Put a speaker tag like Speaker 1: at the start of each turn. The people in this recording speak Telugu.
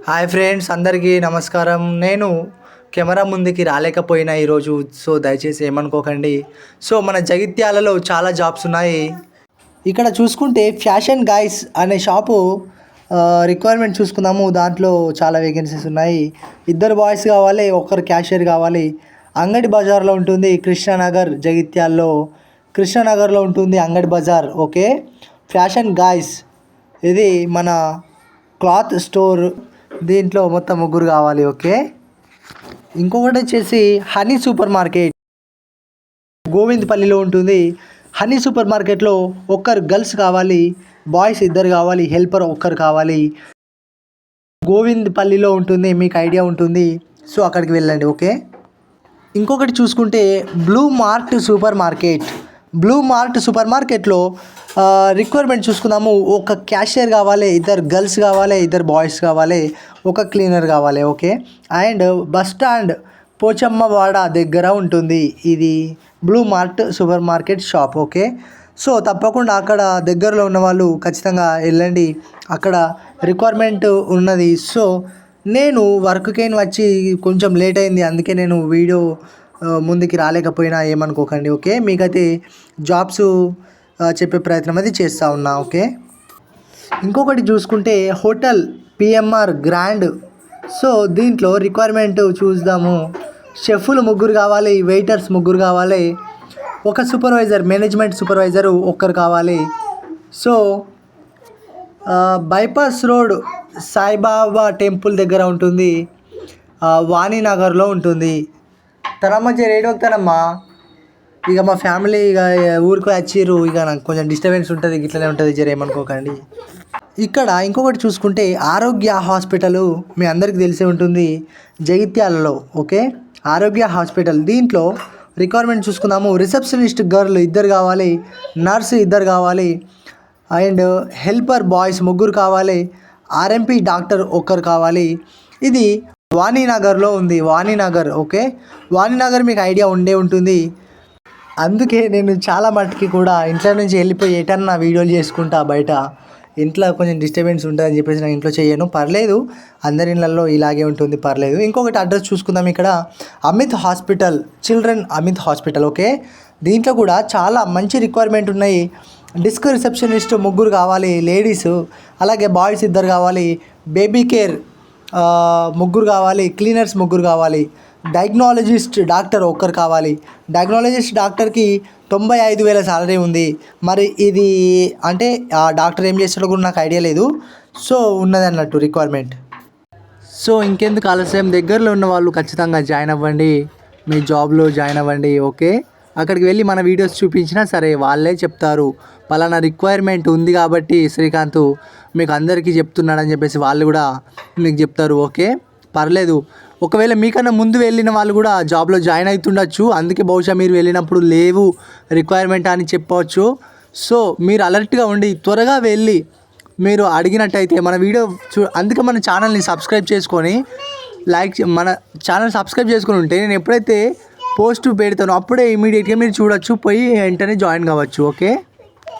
Speaker 1: హాయ్ ఫ్రెండ్స్, అందరికీ నమస్కారం. నేను కెమెరా ముందుకి రాలేకపోయినా ఈరోజు, సో దయచేసి ఏమనుకోకండి. సో మన జగిత్యాలలో చాలా జాబ్స్ ఉన్నాయి. ఇక్కడ చూసుకుంటే ఫ్యాషన్ గైస్ అనే షాపు రిక్వైర్మెంట్ చూసుకుందాము. దాంట్లో చాలా వేకెన్సీస్ ఉన్నాయి. 2 బాయ్స్ కావాలి, 1 క్యాషియర్ కావాలి. అంగడి బజార్లో ఉంటుంది, కృష్ణానగర్ జగిత్యాల్లో. కృష్ణానగర్లో ఉంటుంది అంగడి బజార్. ఓకే, ఫ్యాషన్ గాయ్స్ ఇది మన క్లాత్ స్టోర్. దీంట్లో మొత్తం 3 కావాలి. ఓకే, ఇంకొకటి వచ్చేసి హనీ సూపర్ మార్కెట్ గోవిందపల్లిలో ఉంటుంది. హనీ సూపర్ మార్కెట్లో 1 గర్ల్స్ కావాలి, బాయ్స్ 2 కావాలి, హెల్పర్ 1 కావాలి. గోవిందపల్లిలో ఉంటుంది, మీకు ఐడియా ఉంటుంది. సో అక్కడికి వెళ్ళండి. ఓకే, ఇంకొకటి చూసుకుంటే blue mart super market. Blue mart super మార్కెట్లో రిక్వైర్మెంట్ చూసుకుందాము. 1 క్యాషియర్ కావాలి, 2 గర్ల్స్ కావాలి, 2 బాయ్స్ కావాలి, 1 క్లీనర్ కావాలి. Okay, and bus stand Pochammawada దగ్గర ఉంటుంది ఇది blue mart super market shop. Okay, so తప్పకుండా అక్కడ దగ్గరలో ఉన్న వాళ్ళు ఖచ్చితంగా వెళ్ళండి, అక్కడ రిక్వైర్మెంట్ ఉన్నది. సో నేను వర్క్కైనా వచ్చి కొంచెం లేట్ అయింది, అందుకే నేను వీడియో ముందుకి రాలేకపోయినా ఏమనుకోకండి. ఓకే, మీకైతే జాబ్స్ చెప్పే ప్రయత్నం అది చేస్తూ ఉన్నా. ఓకే, ఇంకొకటి చూసుకుంటే హోటల్ పిఎంఆర్ గ్రాండ్. సో దీంట్లో రిక్వైర్మెంట్ చూద్దాము. షెఫ్లు 3 కావాలి, వెయిటర్స్ 3 కావాలి, 1 సూపర్వైజర్, మేనేజ్మెంట్ సూపర్వైజరు 1 కావాలి. So bypass road Saibaba temple దగ్గర ఉంటుంది, వాణినగర్లో ఉంటుంది. మధ్య రేడియో వస్తానమ్మా. ఇక మా ఫ్యామిలీ ఇక ఊరికి వచ్చిర్రు, ఇక నాకు కొంచెం డిస్టర్బెన్స్ ఉంటుంది, ఇట్లనే ఉంటుంది, ఏమనుకోకండి. ఇక్కడ ఇంకొకటి చూసుకుంటే ఆరోగ్య హాస్పిటల్, మీ అందరికీ తెలిసే ఉంటుంది జగిత్యాలలో. ఓకే, ఆరోగ్య హాస్పిటల్ దీంట్లో రిక్వైర్మెంట్ చూసుకుందాము. రిసెప్షనిస్ట్ గర్ల్ 2 కావాలి, నర్స్ 2 కావాలి, అండ్ హెల్పర్ బాయ్స్ 3 కావాలి, ఆర్ఎంపీ డాక్టర్ 1 కావాలి. ఇది వాణినగర్లో ఉంది, వాణినగర్. ఓకే, వాణినగర్ మీకు ఐడియా ఉండే ఉంటుంది. అందుకే నేను చాలా మట్టుకి కూడా ఇంట్లో నుంచి వెళ్ళిపోయి ఎటన్నా వీడియోలు చేసుకుంటా బయట. ఇంట్లో కొంచెం డిస్టర్బెన్స్ ఉంటుంది అని చెప్పేసి నేను ఇంట్లో చేయను, పర్లేదు, అందరి ఇళ్ళల్లో ఇలాగే ఉంటుంది, పర్లేదు. ఇంకొకటి అడ్రస్ చూసుకుందాం. ఇక్కడ Amit hospital, children Amit hospital. Okay, దీంట్లో కూడా చాలా మంచి రిక్వైర్మెంట్ ఉన్నాయి. డిస్క్ రిసెప్షనిస్ట్ 3 కావాలి, లేడీస్, అలాగే బాయ్స్ 2 కావాలి, బేబీ కేర్ 3 కావాలి, క్లీనర్స్ 3 కావాలి, డయాగ్నాలజిస్ట్ డాక్టర్ 1 కావాలి. డయాగ్నాలజిస్ట్ డాక్టర్కి 95,000 సాలరీ ఉంది. మరి ఇది అంటే ఆ డాక్టర్ ఏం చేస్తాడో కూడా నాకు ఐడియా లేదు. సో ఉన్నది అన్నట్టు రిక్వైర్మెంట్. సో ఇంకెందుకు ఆలస్యం, దగ్గరలో ఉన్న వాళ్ళు ఖచ్చితంగా జాయిన్ అవ్వండి, మీ జాబ్లో జాయిన్ అవ్వండి. ఓకే, అక్కడికి వెళ్ళి మన వీడియోస్ చూపించినా సరే వాళ్ళే చెప్తారు, పలానా రిక్వైర్మెంట్ ఉంది కాబట్టి శ్రీకాంత్ మీకు అందరికీ చెప్తున్నాడని చెప్పేసి వాళ్ళు కూడా మీకు చెప్తారు. ఓకే, పర్లేదు. ఒకవేళ మీకన్నా ముందు వెళ్ళిన వాళ్ళు కూడా జాబ్లో జాయిన్ అవుతుండొచ్చు, అందుకే బహుశా మీరు వెళ్ళినప్పుడు లేవు రిక్వైర్మెంట్ అని చెప్పవచ్చు. సో మీరు అలర్ట్గా ఉండి త్వరగా వెళ్ళి మీరు అడిగినట్టయితే మన వీడియో అందుకే మన ఛానల్ని సబ్స్క్రైబ్ చేసుకొని మన ఛానల్ సబ్స్క్రైబ్ చేసుకొని ఉంటే నేను ఎప్పుడైతే పోస్ట్ పెడతానో అప్పుడే ఇమీడియట్గా మీరు చూడొచ్చు, పోయి వెంటనే జాయిన్ కావచ్చు. ఓకే.